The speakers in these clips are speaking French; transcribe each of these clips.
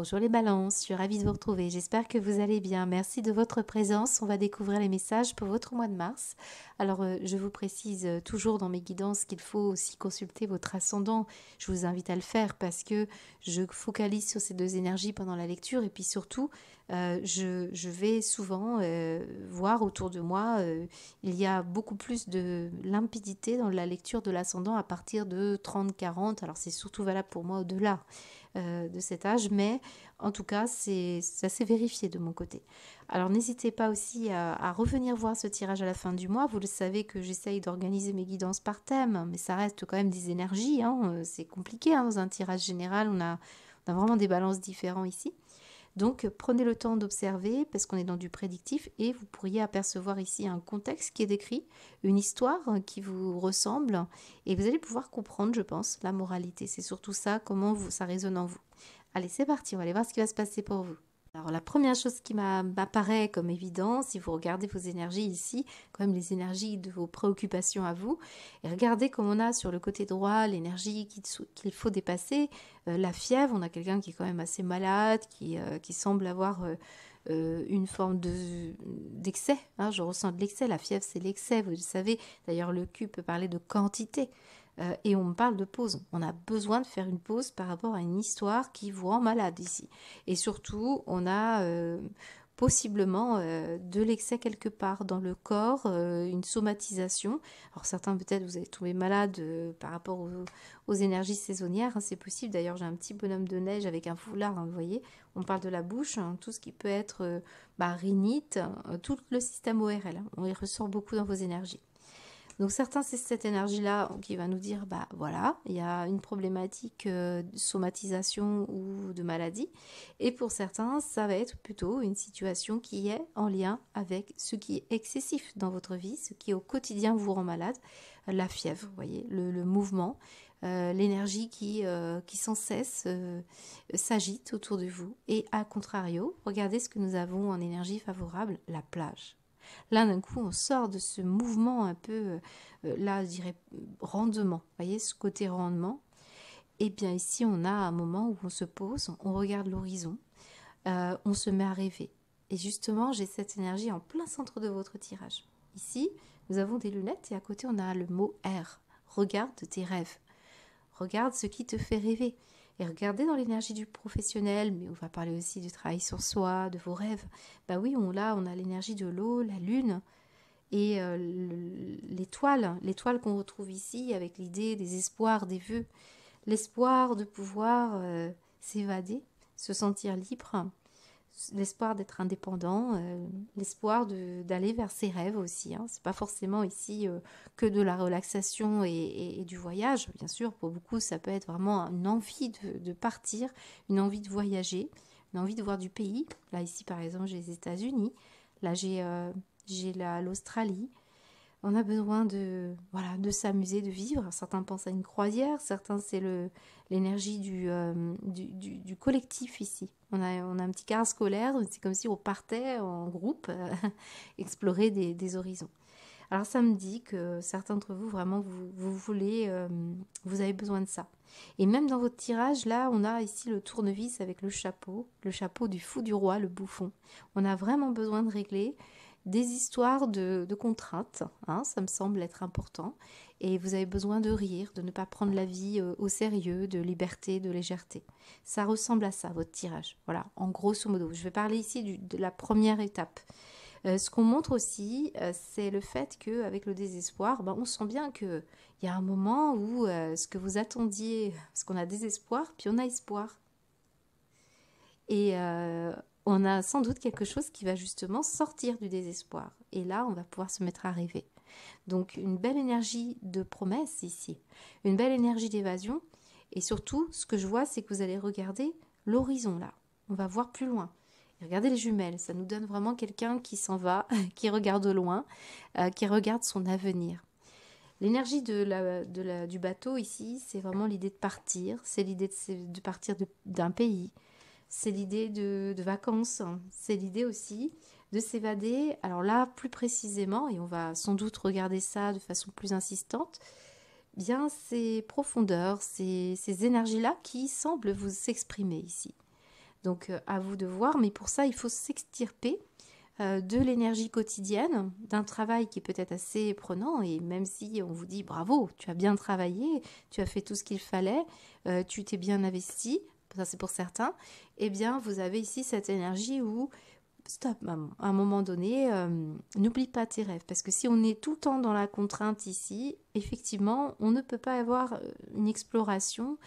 Bonjour les balances, je suis ravie de vous retrouver. J'espère que vous allez bien. Merci de votre présence. On va découvrir les messages pour votre mois de mars. Alors, je vous précise toujours dans mes guidances qu'il faut aussi consulter votre ascendant. Je vous invite à le faire parce que je focalise sur ces deux énergies pendant la lecture et puis surtout, je vais souvent voir autour de moi, il y a beaucoup plus de limpidité dans la lecture de l'ascendant à partir de 30-40. Alors, c'est surtout valable pour moi au-delà de cet âge, mais en tout cas, ça s'est vérifié de mon côté. Alors, n'hésitez pas aussi à revenir voir ce tirage à la fin du mois. Vous le savez que j'essaye d'organiser mes guidances par thème, mais ça reste quand même des énergies. Hein. C'est compliqué hein, dans un tirage général. On a vraiment des balances différents ici. Donc, prenez le temps d'observer parce qu'on est dans du prédictif et vous pourriez apercevoir ici un contexte qui est décrit, une histoire qui vous ressemble et vous allez pouvoir comprendre, je pense, la moralité. C'est surtout ça, ça résonne en vous. Allez, c'est parti, on va aller voir ce qui va se passer pour vous. Alors, la première chose qui m'apparaît comme évident, si vous regardez vos énergies ici, quand même les énergies de vos préoccupations à vous, et regardez comme on a sur le côté droit l'énergie qu'il faut dépasser. La fièvre, on a quelqu'un qui est quand même assez malade, qui semble avoir une forme d'excès. Hein, je ressens de l'excès. La fièvre, c'est l'excès, vous le savez. D'ailleurs, le Q peut parler de quantité. Et on me parle de pause. On a besoin de faire une pause par rapport à une histoire qui vous rend malade ici. Et surtout, on a possiblement de l'excès quelque part dans le corps, une somatisation. Alors certains peut-être vous allez tomber malade par rapport aux énergies saisonnières, hein, c'est possible. D'ailleurs j'ai un petit bonhomme de neige avec un foulard, hein, vous voyez. On parle de la bouche, hein, tout ce qui peut être rhinite, tout le système ORL. Hein, on y ressort beaucoup dans vos énergies. Donc certains, c'est cette énergie-là qui va nous dire, bah voilà, il y a une problématique de somatisation ou de maladie. Et pour certains, ça va être plutôt une situation qui est en lien avec ce qui est excessif dans votre vie, ce qui au quotidien vous rend malade, la fièvre, vous voyez, le mouvement, l'énergie qui sans cesse s'agite autour de vous. Et à contrario, regardez ce que nous avons en énergie favorable, la plage. Là, d'un coup, on sort de ce mouvement un peu, là, je dirais, rendement. Vous voyez, ce côté rendement. Et bien ici, on a un moment où on se pose, on regarde l'horizon, on se met à rêver. Et justement, j'ai cette énergie en plein centre de votre tirage. Ici, nous avons des lunettes et à côté, on a le mot R. Regarde tes rêves. Regarde ce qui te fait rêver. Et regardez dans l'énergie du professionnel, mais on va parler aussi du travail sur soi, de vos rêves. Bah oui, on a l'énergie de l'eau, la lune et l'étoile qu'on retrouve ici avec l'idée des espoirs, des vœux, l'espoir de pouvoir s'évader, se sentir libre, l'espoir d'être indépendant, l'espoir d'aller vers ses rêves aussi. Hein. C'est pas forcément ici que de la relaxation et du voyage. Bien sûr, pour beaucoup, ça peut être vraiment une envie de partir, une envie de voyager, une envie de voir du pays. Là, ici, par exemple, j'ai les États-Unis. Là, j'ai l'Australie. On a besoin voilà, de s'amuser, de vivre. Certains pensent à une croisière, certains c'est l'énergie du collectif ici. On a un petit car scolaire, c'est comme si on partait en groupe explorer des horizons. Alors ça me dit que certains d'entre vous, vraiment, vous avez besoin de ça. Et même dans votre tirage, là, on a ici le tournevis avec le chapeau du fou du roi, le bouffon. On a vraiment besoin de régler des histoires de contraintes, hein, ça me semble être important. Et vous avez besoin de rire, de ne pas prendre la vie au sérieux, de liberté, de légèreté. Ça ressemble à ça, votre tirage. Voilà, en grosso modo. Je vais parler ici de la première étape. Ce qu'on montre aussi, c'est le fait qu'avec le désespoir, on sent bien qu'il y a un moment où ce que vous attendiez, parce qu'on a désespoir, puis on a espoir. Et on a sans doute quelque chose qui va justement sortir du désespoir. Et là, on va pouvoir se mettre à rêver. Donc, une belle énergie de promesse ici, une belle énergie d'évasion. Et surtout, ce que je vois, c'est que vous allez regarder l'horizon là. On va voir plus loin. Et regardez les jumelles, ça nous donne vraiment quelqu'un qui s'en va, qui regarde au loin, qui regarde son avenir. L'énergie du bateau ici, c'est vraiment l'idée de partir, c'est l'idée de partir d'un pays, c'est l'idée de vacances, hein. C'est l'idée aussi de s'évader. Alors là, plus précisément, et on va sans doute regarder ça de façon plus insistante, bien ces profondeurs, ces énergies-là qui semblent vous s'exprimer ici. Donc, à vous de voir, mais pour ça, il faut s'extirper de l'énergie quotidienne, d'un travail qui est peut-être assez prenant, et même si on vous dit bravo, tu as bien travaillé, tu as fait tout ce qu'il fallait, tu t'es bien investi, ça c'est pour certains, eh bien vous avez ici cette énergie où stop, maman, à un moment donné, n'oublie pas tes rêves, parce que si on est tout le temps dans la contrainte ici, effectivement, on ne peut pas avoir une exploration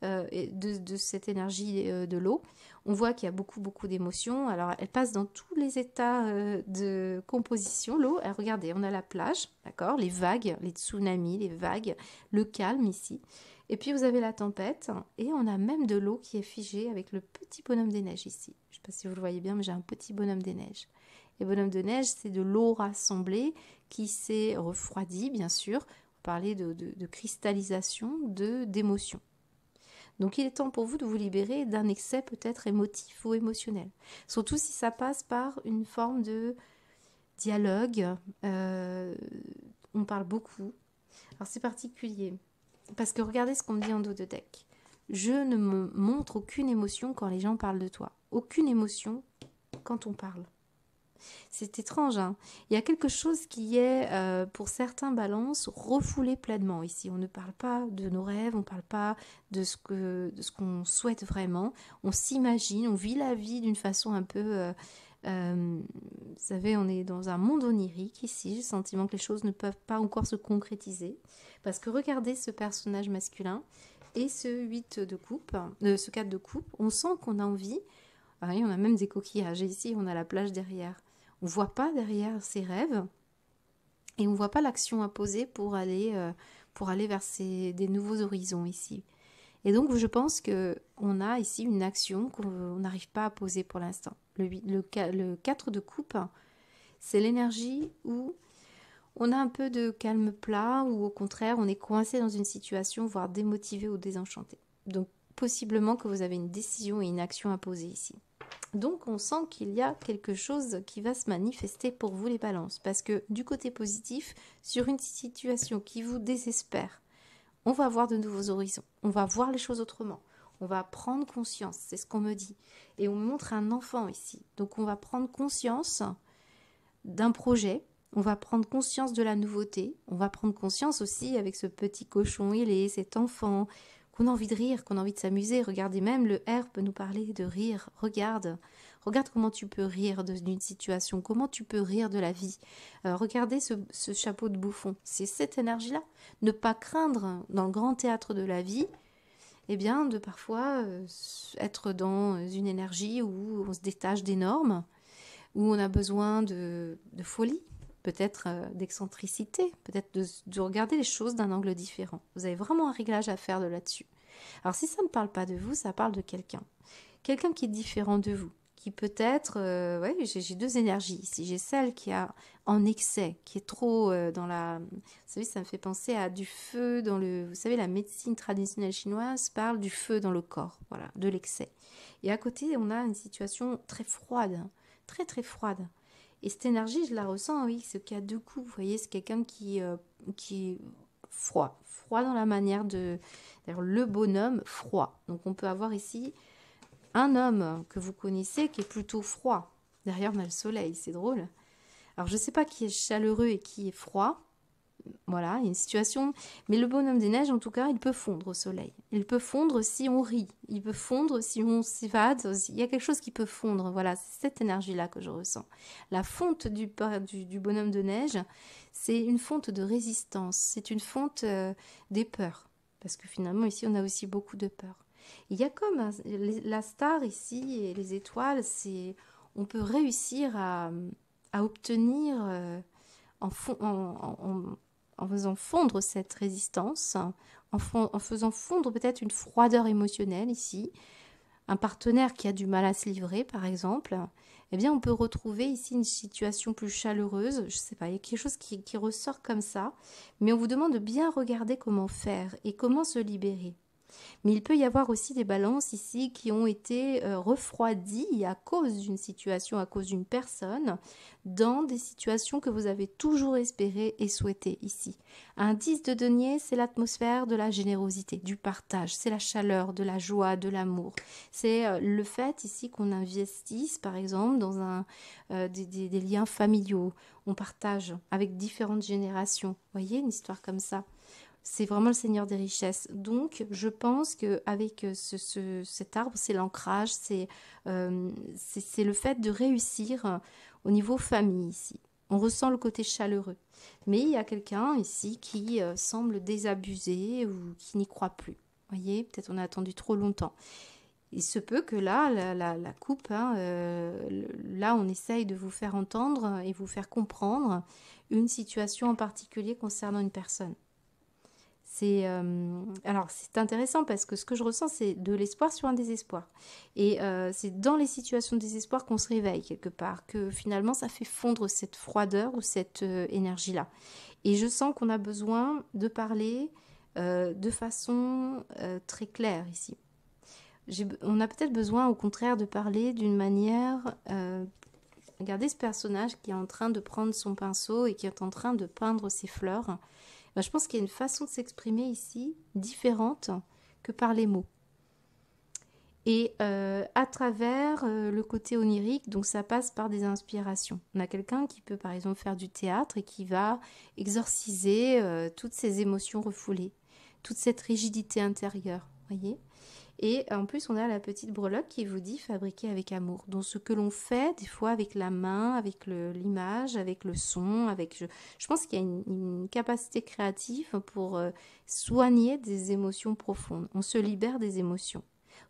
de cette énergie de l'eau. On voit qu'il y a beaucoup, beaucoup d'émotions. Alors, elle passe dans tous les états de composition, l'eau. Regardez, on a la plage, d'accord, les vagues, les tsunamis, les vagues, le calme ici. Et puis, vous avez la tempête, et on a même de l'eau qui est figée avec le petit bonhomme des neiges ici. Je ne sais pas si vous le voyez bien, mais j'ai un petit bonhomme des neiges. Et bonhomme de neige, c'est de l'eau rassemblée qui s'est refroidie, bien sûr. On parlait de cristallisation, d'émotions. Donc il est temps pour vous de vous libérer d'un excès peut-être émotif ou émotionnel. Surtout si ça passe par une forme de dialogue. On parle beaucoup. Alors c'est particulier. Parce que regardez ce qu'on me dit en dos de deck. Je ne me montre aucune émotion quand les gens parlent de toi. Aucune émotion quand on parle. C'est étrange, hein. Il y a quelque chose qui est, pour certains balances, refoulé pleinement ici. On ne parle pas de nos rêves, on ne parle pas de ce qu'on souhaite vraiment. On s'imagine, on vit la vie d'une façon un peu... vous savez, on est dans un monde onirique ici. J'ai le sentiment que les choses ne peuvent pas encore se concrétiser. Parce que regardez ce personnage masculin et ce 8 de coupe, ce 4 de coupe. On sent qu'on a envie. Ah oui, on a même des coquillages. Et ici, on a la plage derrière. On ne voit pas derrière ses rêves et on ne voit pas l'action à poser pour aller vers des nouveaux horizons ici. Et donc, je pense qu'on a ici une action qu'on n'arrive pas à poser pour l'instant. Le 4 de coupe, c'est l'énergie où on a un peu de calme plat ou au contraire, on est coincé dans une situation, voire démotivé ou désenchanté. Donc, possiblement que vous avez une décision et une action à poser ici. Donc, on sent qu'il y a quelque chose qui va se manifester pour vous les balances. Parce que du côté positif, sur une situation qui vous désespère, on va voir de nouveaux horizons. On va voir les choses autrement. On va prendre conscience, c'est ce qu'on me dit. Et on me montre un enfant ici. Donc, on va prendre conscience d'un projet. On va prendre conscience de la nouveauté. On va prendre conscience aussi avec ce petit cochon ailé, cet enfant, qu'on a envie de rire, qu'on a envie de s'amuser. Regardez, même le R peut nous parler de rire. Regarde comment tu peux rire d'une situation, comment tu peux rire de la vie. Regardez ce chapeau de bouffon. C'est cette énergie-là. Ne pas craindre dans le grand théâtre de la vie, eh bien, de parfois être dans une énergie où on se détache des normes, où on a besoin de folie, peut-être d'excentricité, peut-être de regarder les choses d'un angle différent. Vous avez vraiment un réglage à faire de là-dessus. Alors si ça ne parle pas de vous, ça parle de quelqu'un. Quelqu'un qui est différent de vous, qui peut-être... j'ai deux énergies ici. J'ai celle qui a en excès, qui est trop dans la... Vous savez, ça me fait penser à du feu dans le... Vous savez, la médecine traditionnelle chinoise parle du feu dans le corps, voilà, de l'excès. Et à côté, on a une situation très froide, très très froide. Et cette énergie, je la ressens, oui, ce cas de coup, vous voyez, c'est quelqu'un qui est froid dans la manière de... D'ailleurs, le bonhomme froid. Donc on peut avoir ici un homme que vous connaissez qui est plutôt froid. Derrière, on a le soleil, c'est drôle. Alors je ne sais pas qui est chaleureux et qui est froid. Voilà, il y a une situation. Mais le bonhomme des neiges, en tout cas, il peut fondre au soleil. Il peut fondre si on rit. Il peut fondre si on s'évade. Il y a quelque chose qui peut fondre. Voilà, c'est cette énergie-là que je ressens. La fonte du bonhomme de neige, c'est une fonte de résistance. C'est une fonte des peurs. Parce que finalement, ici, on a aussi beaucoup de peurs. Il y a comme la star ici et les étoiles, on peut réussir à obtenir en faisant fondre cette résistance, en faisant fondre peut-être une froideur émotionnelle ici, un partenaire qui a du mal à se livrer par exemple, eh bien on peut retrouver ici une situation plus chaleureuse, je ne sais pas, il y a quelque chose qui ressort comme ça, mais on vous demande de bien regarder comment faire et comment se libérer. Mais il peut y avoir aussi des balances ici qui ont été refroidies à cause d'une situation, à cause d'une personne, dans des situations que vous avez toujours espérées et souhaitées ici. Un 10 de denier, c'est l'atmosphère de la générosité, du partage, c'est la chaleur, de la joie, de l'amour. C'est le fait ici qu'on investisse, par exemple, dans des liens familiaux. On partage avec différentes générations. Vous voyez, une histoire comme ça. C'est vraiment le Seigneur des richesses. Donc, je pense qu'avec cet arbre, c'est l'ancrage, c'est le fait de réussir au niveau famille ici. On ressent le côté chaleureux. Mais il y a quelqu'un ici qui semble désabusé ou qui n'y croit plus. Vous voyez, peut-être on a attendu trop longtemps. Il se peut que là, la coupe, hein, là, on essaye de vous faire entendre et vous faire comprendre une situation en particulier concernant une personne. Alors c'est intéressant parce que ce que je ressens, c'est de l'espoir sur un désespoir. Et c'est dans les situations de désespoir qu'on se réveille quelque part, que finalement ça fait fondre cette froideur ou cette énergie-là. Et je sens qu'on a besoin de parler de façon très claire ici. On a peut-être besoin au contraire de parler d'une manière... regardez ce personnage qui est en train de prendre son pinceau et qui est en train de peindre ses fleurs. Ben, je pense qu'il y a une façon de s'exprimer ici différente que par les mots. Et à travers le côté onirique, donc ça passe par des inspirations. On a quelqu'un qui peut par exemple faire du théâtre et qui va exorciser toutes ces émotions refoulées, toute cette rigidité intérieure, voyez. Et en plus, on a la petite breloque qui vous dit fabriquer avec amour. Donc, ce que l'on fait, des fois, avec la main, avec l'image, avec le son, je pense qu'il y a une capacité créative pour soigner des émotions profondes. On se libère des émotions.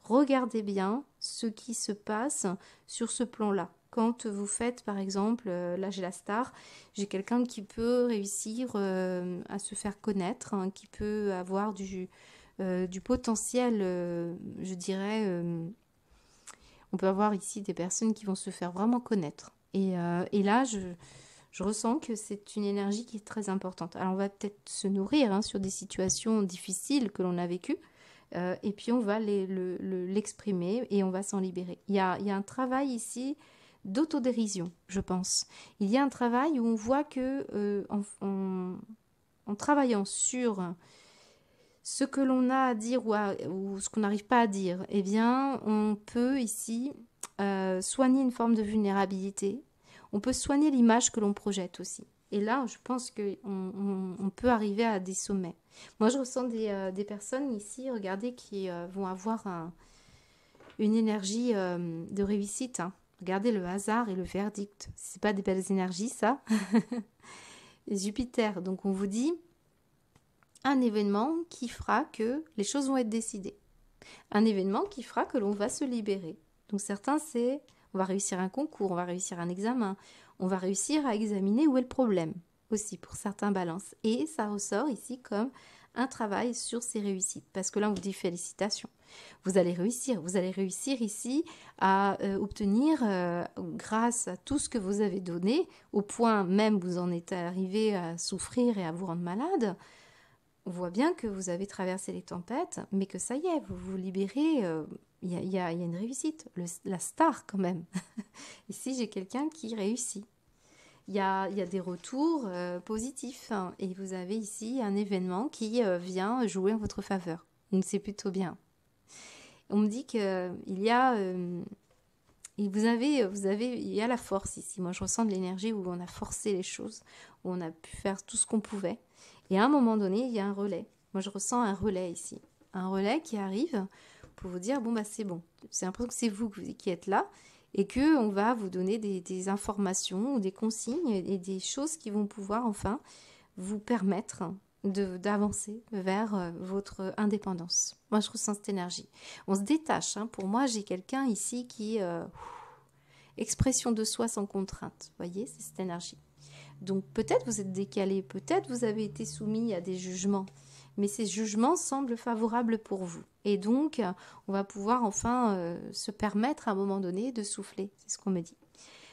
Regardez bien ce qui se passe sur ce plan-là. Quand vous faites, par exemple, là j'ai la star, j'ai quelqu'un qui peut réussir à se faire connaître, hein, qui peut avoir du potentiel, je dirais, on peut avoir ici des personnes qui vont se faire vraiment connaître. Et là, je ressens que c'est une énergie qui est très importante. Alors, on va peut-être se nourrir hein, sur des situations difficiles que l'on a vécues, et puis on va l'exprimer et on va s'en libérer. Il y a un travail ici d'autodérision, je pense. Il y a un travail où on voit que en travaillant sur ce que l'on a à dire ou ce qu'on n'arrive pas à dire, eh bien, on peut ici soigner une forme de vulnérabilité. On peut soigner l'image que l'on projette aussi. Et là, je pense qu'on peut arriver à des sommets. Moi, je ressens des personnes ici, regardez, qui vont avoir une énergie de réussite. Hein. Regardez le hasard et le verdict. C'est pas des belles énergies, ça. Jupiter. Donc, on vous dit un événement qui fera que les choses vont être décidées. Un événement qui fera que l'on va se libérer. Donc certains, c'est on va réussir un concours, on va réussir un examen, on va réussir à examiner où est le problème aussi pour certains balances. Et ça ressort ici comme un travail sur ces réussites. Parce que là, on vous dit félicitations. Vous allez réussir ici à obtenir, grâce à tout ce que vous avez donné, au point même où vous en êtes arrivé à souffrir et à vous rendre malade. On voit bien que vous avez traversé les tempêtes, mais que ça y est, vous vous libérez. Il y a une réussite, la star quand même. Ici, j'ai quelqu'un qui réussit. Il y a des retours positifs hein, et vous avez ici un événement qui vient jouer en votre faveur. Donc c'est plutôt bien. On me dit qu'il y a... il y a la force ici. Moi, je ressens de l'énergie où on a forcé les choses, où on a pu faire tout ce qu'on pouvait. Et à un moment donné, il y a un relais. Moi, je ressens un relais ici. Un relais qui arrive pour vous dire, bon, bah c'est bon. C'est l'impression que c'est vous qui êtes là et qu'on va vous donner des informations ou des consignes et des choses qui vont pouvoir enfin vous permettre d'avancer vers votre indépendance. Moi, je ressens cette énergie. On se détache. Hein. Pour moi, j'ai quelqu'un ici qui... expression de soi sans contrainte. Vous voyez, c'est cette énergie. Donc peut-être vous êtes décalé, peut-être vous avez été soumis à des jugements, mais ces jugements semblent favorables pour vous. Et donc, on va pouvoir enfin se permettre à un moment donné de souffler, c'est ce qu'on me dit.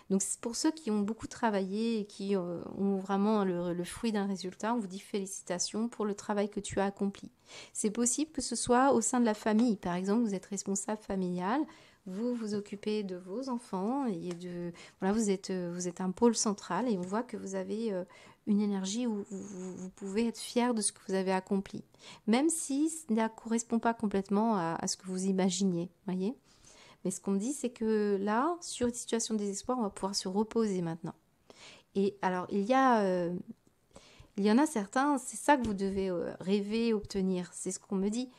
Donc pour ceux qui ont beaucoup travaillé et qui ont vraiment le fruit d'un résultat, on vous dit félicitations pour le travail que tu as accompli. C'est possible que ce soit au sein de la famille. Par exemple, vous êtes responsable familial, vous vous occupez de vos enfants et voilà, vous êtes un pôle central et on voit que vous avez une énergie où vous pouvez être fier de ce que vous avez accompli. Même si ça ne correspond pas complètement à ce que vous imaginiez, voyez. Mais ce qu'on me dit, c'est que là, sur une situation de désespoir, on va pouvoir se reposer maintenant. Et alors, il y en a certains, c'est ça que vous devez rêver, obtenir. C'est ce qu'on me dit.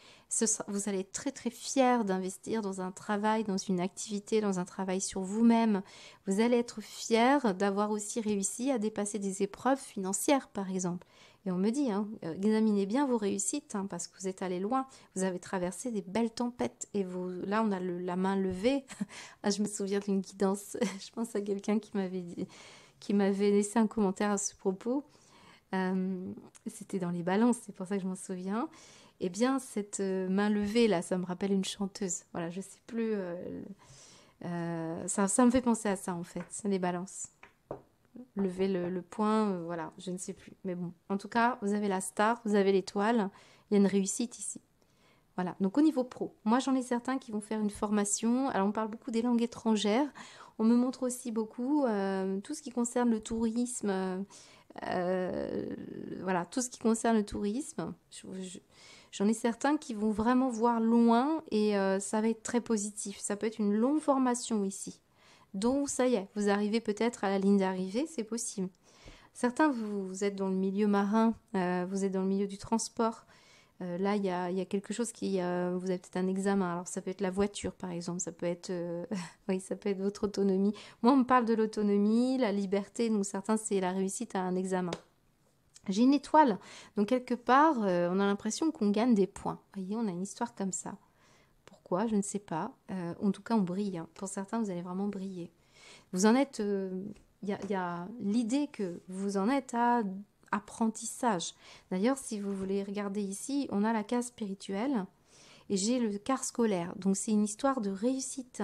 Vous allez être très très fier d'investir dans un travail, dans une activité, dans un travail sur vous-même. Vous allez être fier d'avoir aussi réussi à dépasser des épreuves financières, par exemple. Et on me dit, hein, examinez bien vos réussites, hein, parce que vous êtes allé loin. Vous avez traversé des belles tempêtes. Et là, on a la main levée. Ah, je me souviens d'une guidance. Je pense à quelqu'un qui m'avait laissé un commentaire à ce propos. C'était dans les balances, c'est pour ça que je m'en souviens. Eh bien, cette main levée là, ça me rappelle une chanteuse. Voilà, je sais plus. Ça me fait penser à ça en fait, c'est les balances. Lever le poing, voilà, je ne sais plus. Mais bon, en tout cas, vous avez la star, vous avez l'étoile. Il y a une réussite ici. Voilà, donc au niveau pro, moi j'en ai certains qui vont faire une formation. Alors on parle beaucoup des langues étrangères. On me montre aussi beaucoup tout ce qui concerne le tourisme. Voilà, tout ce qui concerne le tourisme. J'en ai certains qui vont vraiment voir loin et ça va être très positif. Ça peut être une longue formation ici. Donc ça y est, vous arrivez peut-être à la ligne d'arrivée, c'est possible. Certains, vous êtes dans le milieu marin, vous êtes dans le milieu du transport. Là, il y a quelque chose vous avez peut-être un examen. Alors, ça peut être la voiture, par exemple. Ça peut être, oui, ça peut être votre autonomie. Moi, on me parle de l'autonomie, la liberté. Donc, certains, c'est la réussite à un examen. J'ai une étoile. Donc, quelque part, on a l'impression qu'on gagne des points. Vous voyez, on a une histoire comme ça. Pourquoi? Je ne sais pas. En tout cas, on brille, hein. Pour certains, vous allez vraiment briller. Vous en êtes... y a l'idée que vous en êtes à apprentissage. D'ailleurs, si vous voulez regarder ici, on a la case spirituelle et j'ai le quart scolaire. Donc, c'est une histoire de réussite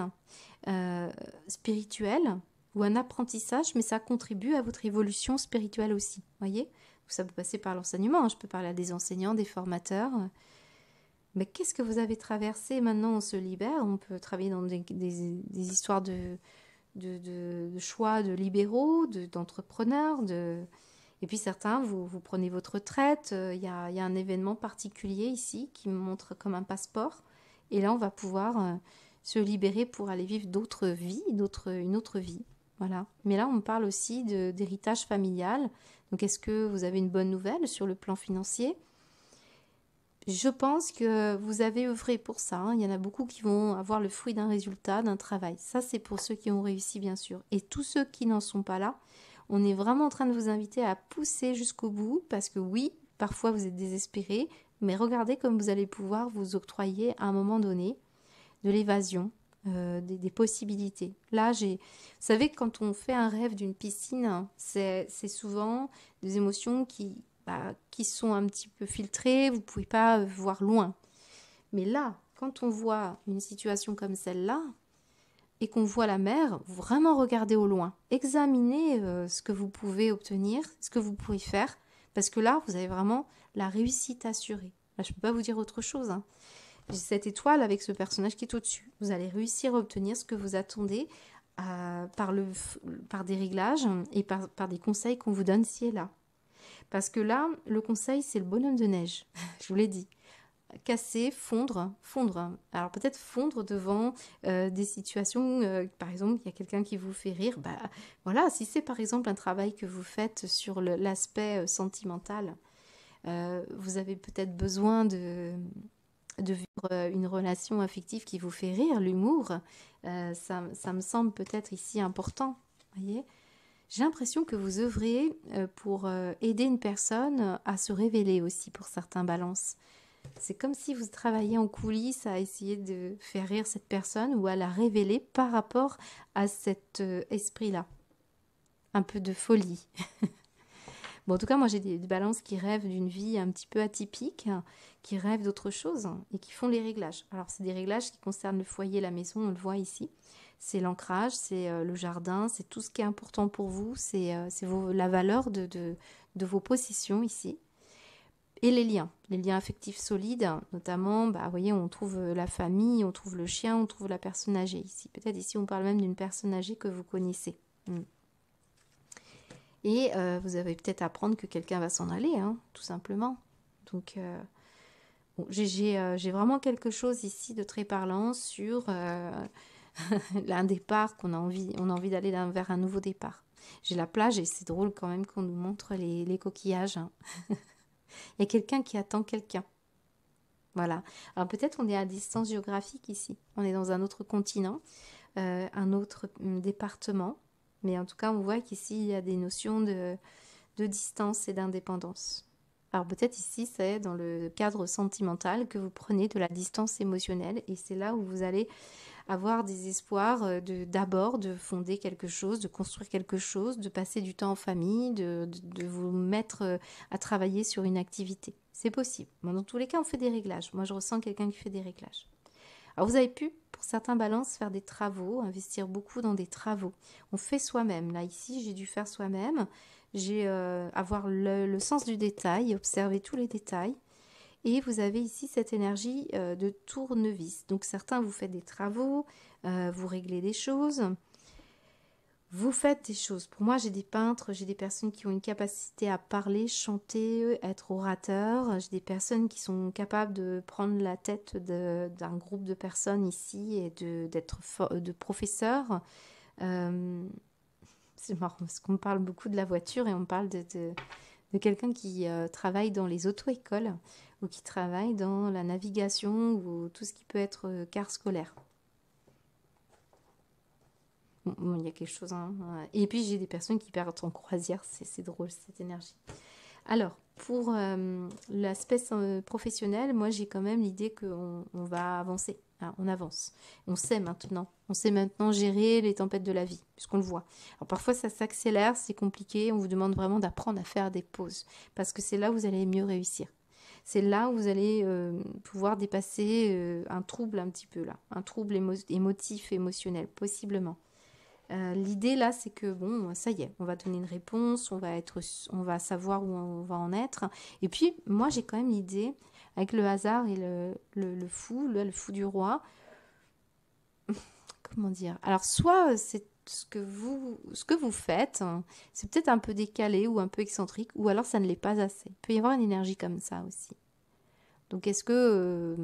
spirituelle ou un apprentissage, mais ça contribue à votre évolution spirituelle aussi. Voyez? Ça peut passer par l'enseignement. Hein. Je peux parler à des enseignants, des formateurs. Mais qu'est-ce que vous avez traversé? Maintenant, on se libère. On peut travailler dans des histoires de choix de libéraux, d'entrepreneurs. Et puis certains, vous prenez votre retraite. Il y a un événement particulier ici qui me montre comme un passeport. Et là, on va pouvoir se libérer pour aller vivre d'autres vies, une autre vie. Voilà. Mais là, on me parle aussi d'héritage familial. Donc, est-ce que vous avez une bonne nouvelle sur le plan financier? Je pense que vous avez œuvré pour ça. Hein. Il y en a beaucoup qui vont avoir le fruit d'un résultat, d'un travail. Ça, c'est pour ceux qui ont réussi, bien sûr. Et tous ceux qui n'en sont pas là, on est vraiment en train de vous inviter à pousser jusqu'au bout. Parce que oui, parfois vous êtes désespéré, mais regardez comme vous allez pouvoir vous octroyer à un moment donné de l'évasion, des possibilités. Là, vous savez, quand on fait un rêve d'une piscine, c'est souvent des émotions qui sont un petit peu filtrées, vous ne pouvez pas voir loin. Mais là, quand on voit une situation comme celle-là, et qu'on voit la mer, vraiment regardez au loin. Examinez ce que vous pouvez obtenir, ce que vous pouvez faire, parce que là, vous avez vraiment la réussite assurée. Là, je ne peux pas vous dire autre chose. Hein. J'ai cette étoile avec ce personnage qui est au-dessus. Vous allez réussir à obtenir ce que vous attendez par des réglages et par des conseils qu'on vous donne ci et là. Parce que là, le conseil, c'est le bonhomme de neige. Je vous l'ai dit. Casser, fondre. Alors peut-être fondre devant des situations, par exemple, il y a quelqu'un qui vous fait rire. Bah, voilà, si c'est par exemple un travail que vous faites sur l'aspect sentimental, vous avez peut-être besoin de vivre une relation affective qui vous fait rire, l'humour. Ça me semble peut-être ici important, voyez. J'ai l'impression que vous œuvrez pour aider une personne à se révéler aussi pour certains balances. C'est comme si vous travailliez en coulisses à essayer de faire rire cette personne ou à la révéler par rapport à cet esprit-là. Un peu de folie. Bon, en tout cas, moi j'ai des balances qui rêvent d'une vie un petit peu atypique, qui rêvent d'autre chose et qui font les réglages. Alors, c'est des réglages qui concernent le foyer, la maison, on le voit ici. c'est l'ancrage, c'est le jardin, c'est tout ce qui est important pour vous, c'est la valeur de vos possessions ici. Et les liens affectifs solides, notamment, bah, vous voyez, on trouve la famille, on trouve le chien, on trouve la personne âgée ici. Peut-être ici, on parle même d'une personne âgée que vous connaissez. Et vous avez peut-être à apprendre que quelqu'un va s'en aller, hein, tout simplement. Donc, bon, j'ai vraiment quelque chose ici de très parlant sur un départ on a envie d'aller vers un nouveau départ. J'ai la plage et c'est drôle quand même qu'on nous montre les coquillages, hein. Il y a quelqu'un qui attend quelqu'un. Voilà. Alors peut-être on est à distance géographique ici. On est dans un autre continent, un autre département. Mais en tout cas, on voit qu'ici, il y a des notions de distance et d'indépendance. Alors peut-être ici, c'est dans le cadre sentimental que vous prenez de la distance émotionnelle. Et c'est là où vous allez avoir des espoirs d'abord de fonder quelque chose, de construire quelque chose, de passer du temps en famille, de vous mettre à travailler sur une activité. C'est possible. Bon, dans tous les cas, on fait des réglages. Moi, je ressens quelqu'un qui fait des réglages. Alors, vous avez pu, pour certains balances, faire des travaux, investir beaucoup dans des travaux. On fait soi-même. Là, ici, j'ai dû faire soi-même. J'ai avoir le sens du détail, observer tous les détails. Et vous avez ici cette énergie de tournevis. Donc certains, vous faites des travaux, vous réglez des choses, vous faites des choses. Pour moi, j'ai des peintres, j'ai des personnes qui ont une capacité à parler, chanter, être orateur. J'ai des personnes qui sont capables de prendre la tête d'un groupe de personnes ici et d'être de professeurs. C'est marrant parce qu'on parle beaucoup de la voiture et on parle de quelqu'un qui travaille dans les auto-écoles ou qui travaille dans la navigation ou tout ce qui peut être car scolaire. Bon, il y a quelque chose. Hein. Et puis j'ai des personnes qui partent en croisière, c'est drôle cette énergie. Alors, pour l'aspect professionnel, moi j'ai quand même l'idée qu'on va avancer. Hein, on avance. On sait maintenant. On sait maintenant gérer les tempêtes de la vie, puisqu'on le voit. Alors parfois ça s'accélère, c'est compliqué. On vous demande vraiment d'apprendre à faire des pauses, parce que c'est là où vous allez mieux réussir. C'est là où vous allez pouvoir dépasser un trouble un petit peu là, un trouble émotif, émotionnel, possiblement. L'idée là, c'est que bon, ça y est, on va donner une réponse, on va savoir où on va en être. Et puis, moi, j'ai quand même l'idée, avec le hasard et le fou, le fou du roi, comment dire? Alors, soit c'est ce que vous faites, hein, c'est peut-être un peu décalé ou un peu excentrique, ou alors ça ne l'est pas assez. Il peut y avoir une énergie comme ça aussi. Donc est-ce que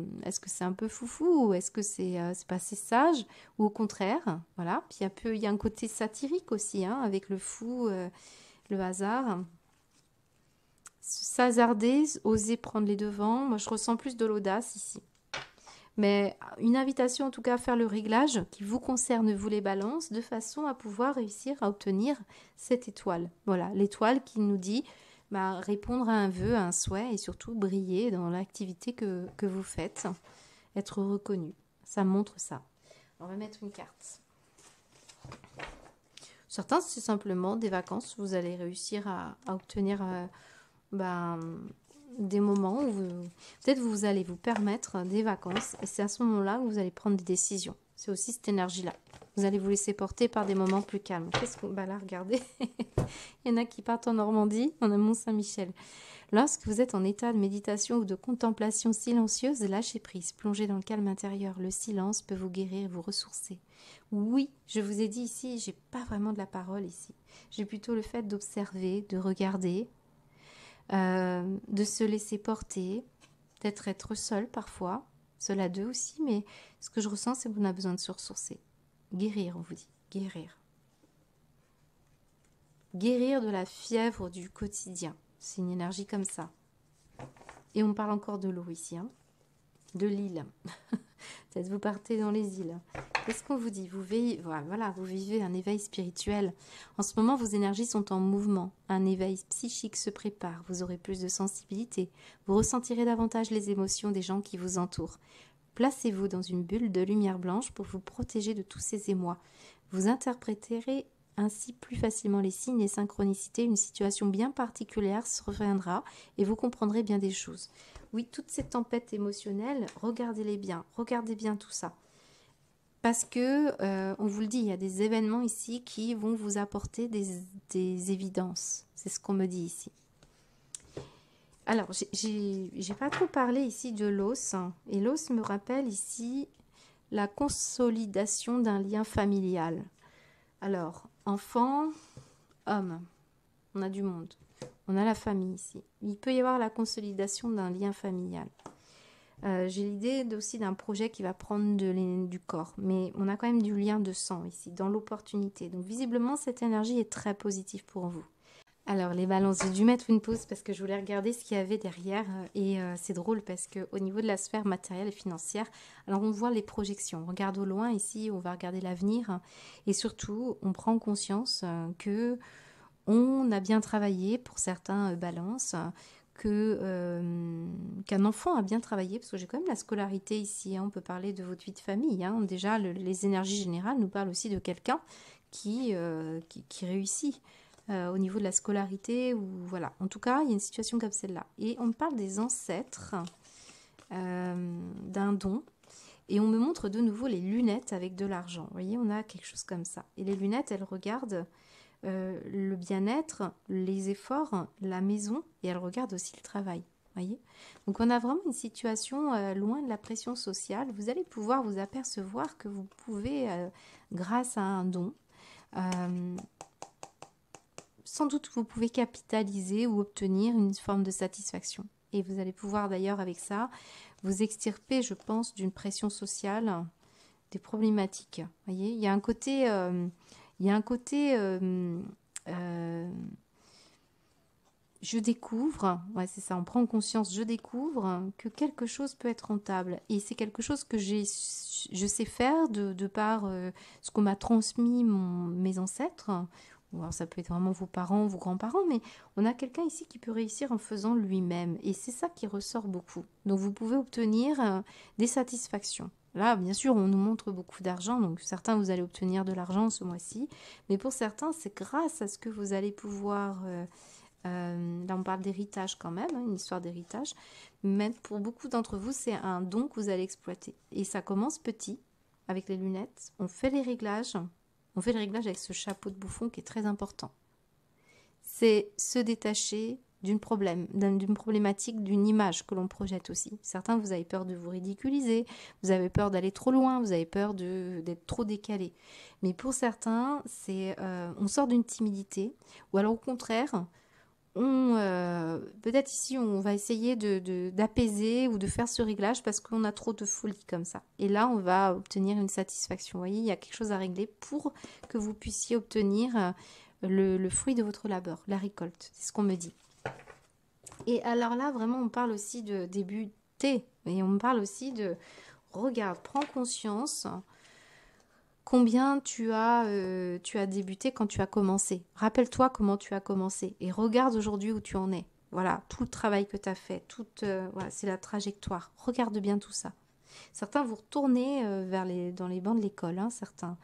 c'est un peu foufou ou est-ce que c'est pas assez sage ou au contraire, voilà. Puis il y a un côté satirique aussi hein, avec le fou, le hasard. S'hasarder, oser prendre les devants. Moi, je ressens plus de l'audace ici. Mais une invitation en tout cas à faire le réglage qui vous concerne, vous les balances, de façon à pouvoir réussir à obtenir cette étoile. Voilà, l'étoile qui nous dit bah, répondre à un vœu, à un souhait et surtout briller dans l'activité que vous faites, être reconnu. Ça montre ça. On va mettre une carte. Certains, c'est simplement des vacances. Vous allez réussir à obtenir des moments où peut-être vous allez vous permettre des vacances et c'est à ce moment-là que vous allez prendre des décisions. C'est aussi cette énergie-là. Vous allez vous laisser porter par des moments plus calmes. Qu'est-ce qu'on... Bah là, regardez. Il y en a qui partent en Normandie, on a Mont-Saint-Michel. Lorsque vous êtes en état de méditation ou de contemplation silencieuse, lâchez prise, plongez dans le calme intérieur. Le silence peut vous guérir, vous ressourcer. Oui, je vous ai dit ici, j'ai pas vraiment de la parole ici. J'ai plutôt le fait d'observer, de regarder, de se laisser porter, peut-être être seul parfois, seul à deux aussi, mais ce que je ressens, c'est qu'on a besoin de se ressourcer. Guérir, on vous dit, guérir. Guérir de la fièvre du quotidien. C'est une énergie comme ça. Et on parle encore de l'eau ici, hein, de l'île. Peut-être vous partez dans les îles. Qu'est-ce qu'on vous dit? Vous vivez un éveil spirituel. En ce moment, vos énergies sont en mouvement. Un éveil psychique se prépare. Vous aurez plus de sensibilité. Vous ressentirez davantage les émotions des gens qui vous entourent. Placez-vous dans une bulle de lumière blanche pour vous protéger de tous ces émois. Vous interpréterez ainsi plus facilement les signes et synchronicités. Une situation bien particulière se reviendra et vous comprendrez bien des choses. Oui, toutes ces tempêtes émotionnelles, regardez-les bien. Regardez bien tout ça. Parce que, on vous le dit, il y a des événements ici qui vont vous apporter des évidences. C'est ce qu'on me dit ici. Alors, j'ai pas trop parlé ici de l'os. Et l'os me rappelle ici la consolidation d'un lien familial. Alors, enfant, homme, on a du monde. On a la famille ici. Il peut y avoir la consolidation d'un lien familial. J'ai l'idée aussi d'un projet qui va prendre du corps. Mais on a quand même du lien de sang ici, dans l'opportunité. Donc visiblement, cette énergie est très positive pour vous. Alors les balances, j'ai dû mettre une pause parce que je voulais regarder ce qu'il y avait derrière. Et c'est drôle parce qu'au niveau de la sphère matérielle et financière, alors on voit les projections. On regarde au loin ici, on va regarder l'avenir. Et surtout, on prend conscience que on a bien travaillé pour certains balances, qu'un enfant a bien travaillé, parce que j'ai quand même la scolarité ici, hein, on peut parler de votre vie de famille, hein. Déjà les énergies générales nous parlent aussi de quelqu'un qui réussit au niveau de la scolarité, ou voilà, en tout cas il y a une situation comme celle-là. Et on me parle des ancêtres, d'un don. Et on me montre de nouveau les lunettes avec de l'argent. Vous voyez, on a quelque chose comme ça. Et les lunettes, elles regardent le bien-être, les efforts, la maison, et elle regarde aussi le travail. Voyez, donc on a vraiment une situation loin de la pression sociale. Vous allez pouvoir vous apercevoir que vous pouvez, grâce à un don, sans doute vous pouvez capitaliser ou obtenir une forme de satisfaction. Et vous allez pouvoir d'ailleurs avec ça vous extirper, je pense, d'une pression sociale, des problématiques. Voyez, il y a un côté... je découvre, ouais c'est ça, on prend conscience, je découvre que quelque chose peut être rentable. Et c'est quelque chose que je sais faire de par ce qu'on m'a transmis mes ancêtres. Ou alors ça peut être vraiment vos parents, vos grands-parents, mais on a quelqu'un ici qui peut réussir en faisant lui-même. Et c'est ça qui ressort beaucoup. Donc vous pouvez obtenir des satisfactions. Là, bien sûr, on nous montre beaucoup d'argent, donc certains, vous allez obtenir de l'argent ce mois-ci, mais pour certains, c'est grâce à ce que vous allez pouvoir... là, on parle d'héritage quand même, hein, une histoire d'héritage, mais pour beaucoup d'entre vous, c'est un don que vous allez exploiter. Et ça commence petit, avec les lunettes, on fait les réglages avec ce chapeau de bouffon qui est très important. C'est se détacher d'une problématique, d'une image que l'on projette aussi. Certains, vous avez peur de vous ridiculiser, vous avez peur d'aller trop loin, vous avez peur d'être trop décalé. Mais pour certains, on sort d'une timidité, ou alors au contraire, peut-être ici, on va essayer d'apaiser ou de faire ce réglage parce qu'on a trop de folie comme ça. Et là, on va obtenir une satisfaction. Vous voyez, il y a quelque chose à régler pour que vous puissiez obtenir le fruit de votre labeur, la récolte. C'est ce qu'on me dit. Et alors là, vraiment, on parle aussi de débuter. Et on me parle aussi de, regarde, prends conscience combien tu as débuté quand tu as commencé. Rappelle-toi comment tu as commencé et regarde aujourd'hui où tu en es. Voilà, tout le travail que tu as fait, voilà, c'est la trajectoire. Regarde bien tout ça. Certains vous retournez dans les bancs de l'école, hein, certains.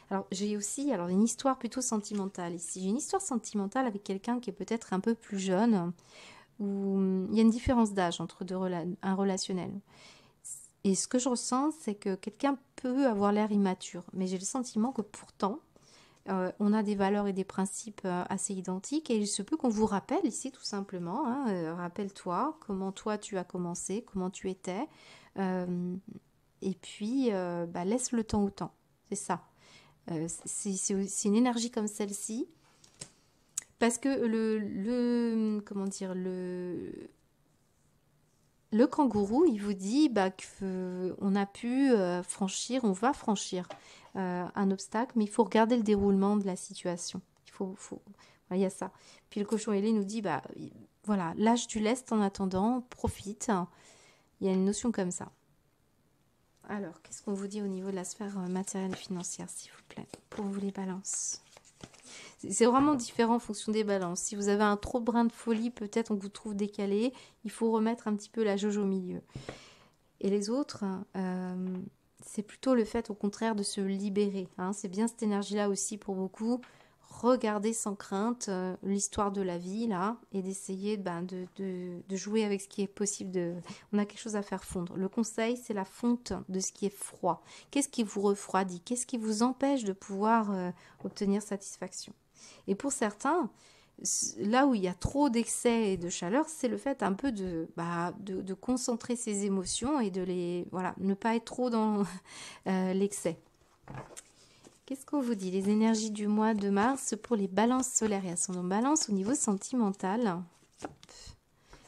Alors, j'ai aussi une histoire plutôt sentimentale ici. J'ai une histoire sentimentale avec quelqu'un qui est peut-être un peu plus jeune, où il y a une différence d'âge entre un relationnel. Et ce que je ressens, c'est que quelqu'un peut avoir l'air immature, mais j'ai le sentiment que pourtant, on a des valeurs et des principes assez identiques, et il se peut qu'on vous rappelle ici tout simplement, hein, rappelle-toi comment toi tu as commencé, comment tu étais, et puis laisse le temps au temps, c'est ça. C'est une énergie comme celle-ci, parce que comment dire, le kangourou, il vous dit qu'on a pu franchir, on va franchir un obstacle, mais il faut regarder le déroulement de la situation. Voilà, il y a ça. Puis le cochon ailé nous dit, voilà, lâche du lest en attendant, profite. Il y a une notion comme ça. Alors, qu'est-ce qu'on vous dit au niveau de la sphère matérielle et financière, s'il vous plaît, pour vous les balances? C'est vraiment différent en fonction des balances. Si vous avez un trop brin de folie, peut-être on vous trouve décalé. Il faut remettre un petit peu la jauge au milieu. Et les autres, c'est plutôt le fait au contraire de se libérer. Hein. C'est bien cette énergie-là aussi pour beaucoup. regarder sans crainte l'histoire de la vie, là, et d'essayer de jouer avec ce qui est possible. On a quelque chose à faire fondre. Le conseil, c'est la fonte de ce qui est froid. Qu'est-ce qui vous refroidit? Qu'est-ce qui vous empêche de pouvoir obtenir satisfaction? Et pour certains, là où il y a trop d'excès et de chaleur, c'est le fait un peu de concentrer ses émotions et de ne pas être trop dans l'excès. Qu'est-ce qu'on vous dit? Les énergies du mois de mars pour les balances solaires et ascendant balance au niveau sentimental. Hop.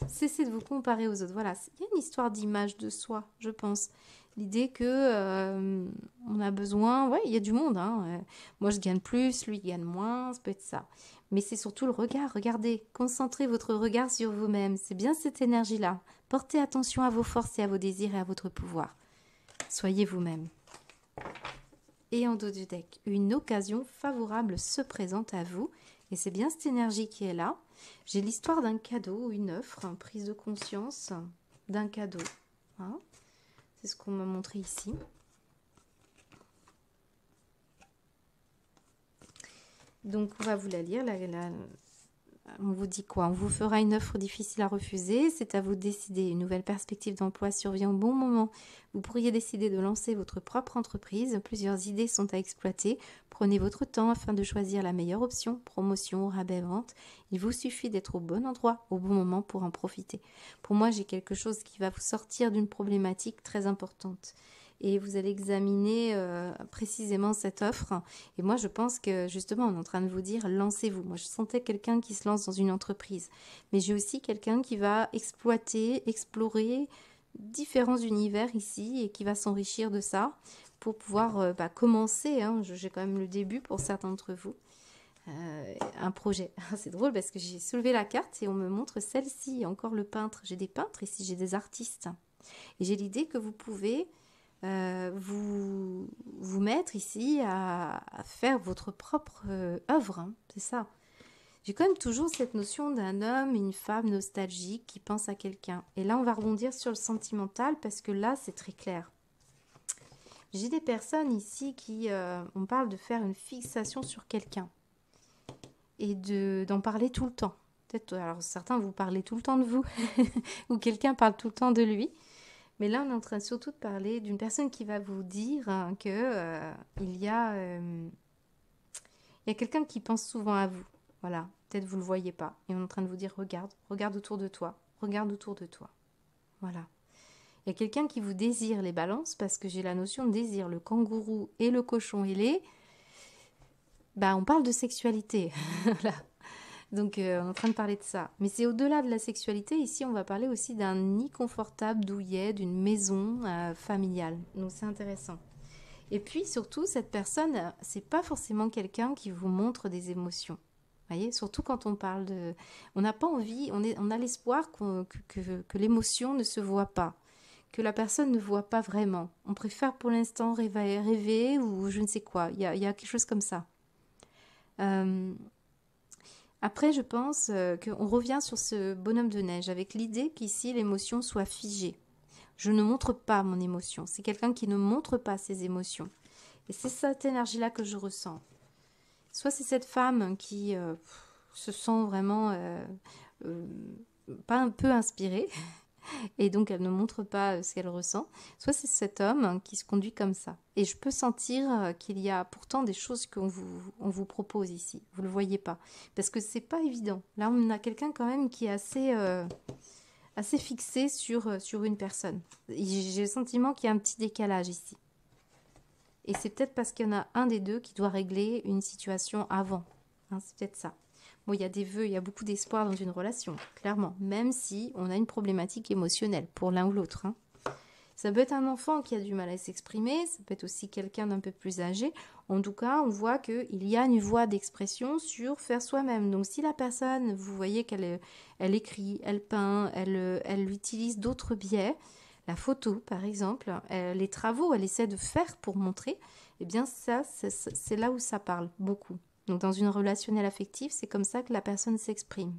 Cessez de vous comparer aux autres. Voilà, il y a une histoire d'image de soi, je pense. L'idée que on a besoin, ouais, il y a du monde. Hein. Moi, je gagne plus, lui gagne moins, ça peut être ça. Mais c'est surtout le regard. Regardez, concentrez votre regard sur vous-même. C'est bien cette énergie-là. Portez attention à vos forces et à vos désirs et à votre pouvoir. Soyez vous-même. Et en dos du deck, une occasion favorable se présente à vous. Et c'est bien cette énergie qui est là. J'ai l'histoire d'un cadeau, une offre, une prise de conscience d'un cadeau. Hein, c'est ce qu'on m'a montré ici. Donc, on va vous la lire. On vous dit quoi? On vous fera une offre difficile à refuser. C'est à vous de décider. Une nouvelle perspective d'emploi survient au bon moment. Vous pourriez décider de lancer votre propre entreprise. Plusieurs idées sont à exploiter. Prenez votre temps afin de choisir la meilleure option. Promotion, rabais, vente. Il vous suffit d'être au bon endroit, au bon moment pour en profiter. Pour moi, j'ai quelque chose qui va vous sortir d'une problématique très importante. Et vous allez examiner précisément cette offre. Et moi, je pense que justement, on est en train de vous dire, lancez-vous. Moi, je sentais quelqu'un qui se lance dans une entreprise. Mais j'ai aussi quelqu'un qui va exploiter, explorer différents univers ici et qui va s'enrichir de ça pour pouvoir commencer. Hein, j'ai quand même le début pour certains d'entre vous. Un projet. C'est drôle parce que j'ai soulevé la carte et on me montre celle-ci. Encore le peintre. J'ai des peintres ici, j'ai des artistes. Et j'ai l'idée que vous pouvez vous mettre ici à faire votre propre œuvre, hein, c'est ça. J'ai quand même toujours cette notion d'un homme, une femme nostalgique qui pense à quelqu'un. Et là, on va rebondir sur le sentimental parce que là, c'est très clair. J'ai des personnes ici qui, on parle de faire une fixation sur quelqu'un et d'en parler tout le temps. Peut-être, alors certains vous parlez tout le temps de vous ou quelqu'un parle tout le temps de lui. Mais là, on est en train surtout de parler d'une personne qui va vous dire que il y a quelqu'un qui pense souvent à vous. Voilà, peut-être vous ne le voyez pas. Et on est en train de vous dire, regarde autour de toi, regarde autour de toi. Voilà. Il y a quelqu'un qui vous désire les balances, parce que j'ai la notion de désir, le kangourou et le cochon ailé. On parle de sexualité. Voilà. Donc, on est en train de parler de ça. Mais c'est au-delà de la sexualité. Ici, on va parler aussi d'un nid confortable, douillet, d'une maison familiale. Donc, c'est intéressant. Et puis, surtout, cette personne, c'est pas forcément quelqu'un qui vous montre des émotions. Vous voyez, surtout quand on parle de... On n'a pas envie, on a l'espoir que l'émotion ne se voit pas, que la personne ne voit pas vraiment. On préfère pour l'instant rêver ou je ne sais quoi. Il y a quelque chose comme ça. Après, je pense qu'on revient sur ce bonhomme de neige avec l'idée qu'ici, l'émotion soit figée. Je ne montre pas mon émotion. C'est quelqu'un qui ne montre pas ses émotions. Et c'est cette énergie-là que je ressens. Soit c'est cette femme qui se sent vraiment pas un peu inspirée et donc elle ne montre pas ce qu'elle ressent. Soit c'est cet homme qui se conduit comme ça. Et je peux sentir qu'il y a pourtant des choses qu'on vous propose ici. Vous ne le voyez pas. Parce que c'est pas évident. Là, on a quelqu'un quand même qui est assez fixé sur une personne. J'ai le sentiment qu'il y a un petit décalage ici. Et c'est peut-être parce qu'il y en a un des deux qui doit régler une situation avant. Hein, c'est peut-être ça. Bon, il y a des vœux, il y a beaucoup d'espoir dans une relation, clairement. Même si on a une problématique émotionnelle pour l'un ou l'autre. Hein. Ça peut être un enfant qui a du mal à s'exprimer, ça peut être aussi quelqu'un d'un peu plus âgé. En tout cas, on voit qu'il y a une voie d'expression sur faire soi-même. Donc si la personne, vous voyez qu'elle écrit, elle peint, elle utilise d'autres biais, la photo par exemple, les travaux, elle essaie de faire pour montrer, eh bien ça, c'est là où ça parle beaucoup. Donc dans une relationnelle affective, c'est comme ça que la personne s'exprime.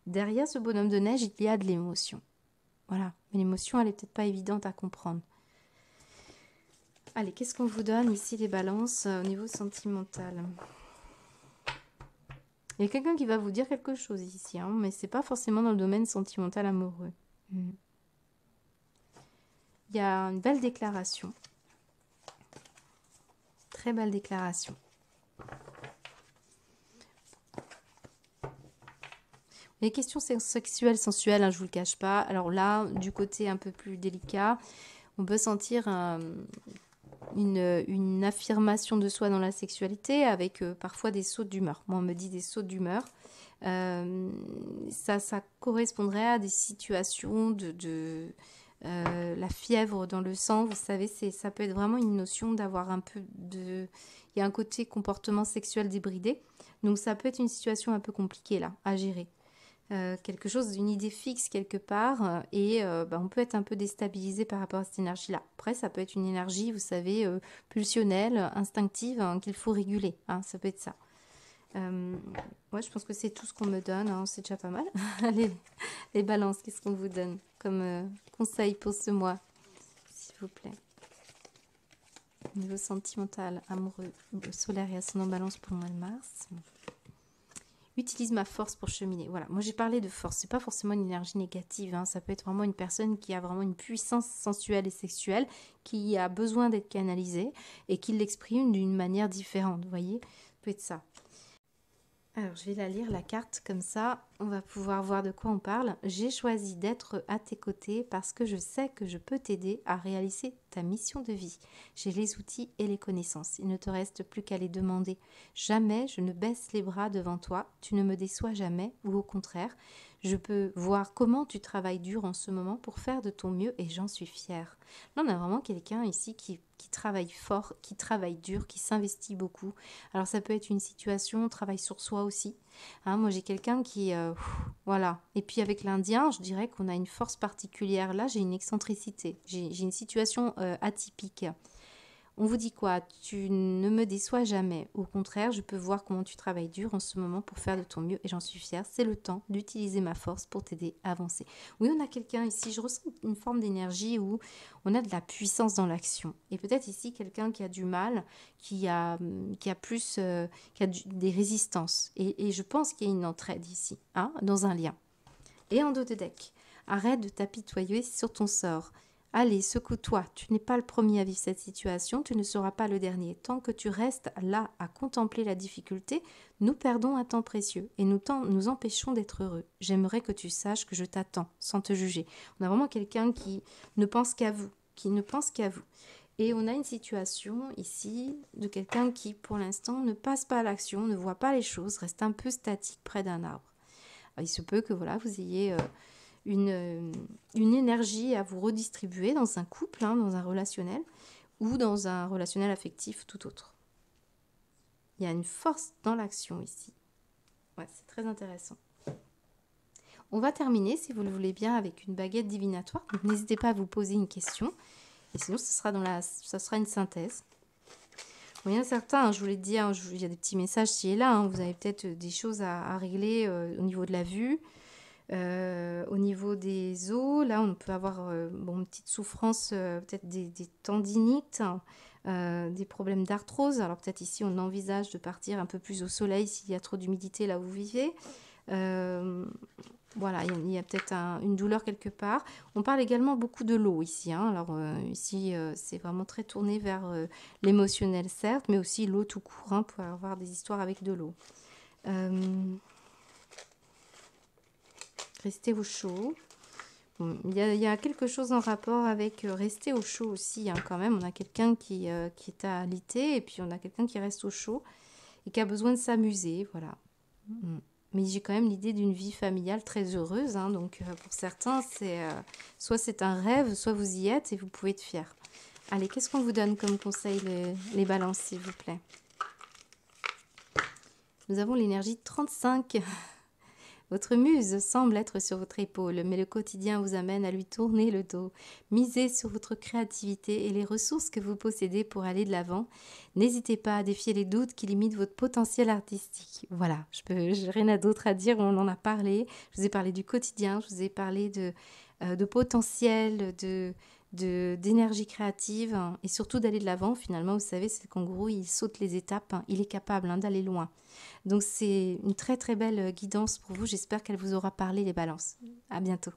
Derrière ce bonhomme de neige, il y a de l'émotion. Voilà, mais l'émotion, elle est peut-être pas évidente à comprendre. Allez, qu'est-ce qu'on vous donne ici, les balances, au niveau sentimental? Il y a quelqu'un qui va vous dire quelque chose ici, hein, mais c'est pas forcément dans le domaine sentimental amoureux. Il y a une belle déclaration. Très belle déclaration. Les questions sexuelles, sensuelles, hein, je ne vous le cache pas. Alors là, du côté un peu plus délicat, on peut sentir une affirmation de soi dans la sexualité avec parfois des sautes d'humeur. Moi, on me dit des sautes d'humeur. Ça correspondrait à des situations la fièvre dans le sang. Vous savez, ça peut être vraiment une notion d'avoir un peu de... Il y a un côté comportement sexuel débridé. Donc, ça peut être une situation un peu compliquée là, à gérer. Quelque chose, une idée fixe quelque part et on peut être un peu déstabilisé par rapport à cette énergie-là. Après, ça peut être une énergie, vous savez, pulsionnelle, instinctive, hein, qu'il faut réguler. Hein, ça peut être ça. Ouais, je pense que c'est tout ce qu'on me donne. Hein, c'est déjà pas mal. les balances, qu'est-ce qu'on vous donne comme conseil pour ce mois, s'il vous plaît? Niveau sentimental, amoureux, solaire et ascendant balance pour le mois de mars. Utilise ma force pour cheminer. Voilà, moi j'ai parlé de force, c'est pas forcément une énergie négative, hein. Ça peut être vraiment une personne qui a vraiment une puissance sensuelle et sexuelle, qui a besoin d'être canalisée et qui l'exprime d'une manière différente, vous voyez, ça peut être ça. Alors, je vais la lire, la carte, comme ça, on va pouvoir voir de quoi on parle. J'ai choisi d'être à tes côtés parce que je sais que je peux t'aider à réaliser ta mission de vie. J'ai les outils et les connaissances. Il ne te reste plus qu'à les demander. Jamais je ne baisse les bras devant toi. Tu ne me déçois jamais, ou au contraire, je peux voir comment tu travailles dur en ce moment pour faire de ton mieux et j'en suis fière. Là, on a vraiment quelqu'un ici qui travaille fort, qui travaille dur, qui s'investit beaucoup. Alors, ça peut être une situation, travail sur soi aussi. Hein, moi, j'ai quelqu'un qui... voilà. Et puis, avec l'Indien, je dirais qu'on a une force particulière. Là, j'ai une excentricité. J'ai une situation atypique. On vous dit quoi? Tu ne me déçois jamais. Au contraire, je peux voir comment tu travailles dur en ce moment pour faire de ton mieux et j'en suis fière. C'est le temps d'utiliser ma force pour t'aider à avancer. Oui, on a quelqu'un ici, je ressens une forme d'énergie où on a de la puissance dans l'action. Et peut-être ici quelqu'un qui a du mal, qui a plus, des résistances. Et je pense qu'il y a une entraide ici, hein, dans un lien. Et en dos de deck, arrête de t'apitoyer sur ton sort. Allez, secoue-toi, tu n'es pas le premier à vivre cette situation, tu ne seras pas le dernier. Tant que tu restes là à contempler la difficulté, nous perdons un temps précieux et nous empêchons d'être heureux. J'aimerais que tu saches que je t'attends, sans te juger. On a vraiment quelqu'un qui ne pense qu'à vous, Et on a une situation ici de quelqu'un qui, pour l'instant, ne passe pas à l'action, ne voit pas les choses, reste un peu statique près d'un arbre. Alors, il se peut que voilà, vous ayez... une énergie à vous redistribuer dans un couple, hein, dans un relationnel ou dans un relationnel affectif tout autre. Il y a une force dans l'action ici. Ouais, c'est très intéressant. On va terminer, si vous le voulez bien, avec une baguette divinatoire. Donc, n'hésitez pas à vous poser une question. Et sinon, ça sera une synthèse. Bon, il y en a certains, hein, je vous l'ai dit, hein, il y a des petits messages ci et là. Hein, vous avez peut-être des choses à régler au niveau de la vue. Au niveau des os, là on peut avoir une petite souffrance, peut-être des tendinites, des problèmes d'arthrose. Alors peut-être ici on envisage de partir un peu plus au soleil s'il y a trop d'humidité là où vous vivez. Voilà, il y a peut-être une douleur quelque part. On parle également beaucoup de l'eau ici. Hein. Alors ici c'est vraiment très tourné vers l'émotionnel certes, mais aussi l'eau tout court, hein, pour avoir des histoires avec de l'eau. Rester au chaud. Bon, il y a quelque chose en rapport avec rester au chaud aussi, hein, quand même. On a quelqu'un qui est alité et puis on a quelqu'un qui reste au chaud et qui a besoin de s'amuser, voilà. Mais j'ai quand même l'idée d'une vie familiale très heureuse, hein, donc pour certains, soit c'est un rêve, soit vous y êtes et vous pouvez être fiers. Allez, qu'est-ce qu'on vous donne comme conseil, les balances, s'il vous plaît? Nous avons l'énergie 35. Votre muse semble être sur votre épaule, mais le quotidien vous amène à lui tourner le dos. Misez sur votre créativité et les ressources que vous possédez pour aller de l'avant. N'hésitez pas à défier les doutes qui limitent votre potentiel artistique. Voilà, je n'ai rien d'autre à dire, on en a parlé. Je vous ai parlé du quotidien, je vous ai parlé de potentiel, d'énergie créative, hein, et surtout d'aller de l'avant. Finalement, vous savez, ce kangourou, il saute les étapes, hein, il est capable, hein, d'aller loin. Donc c'est une très très belle guidance pour vous. J'espère qu'elle vous aura parlé, les balances. À bientôt.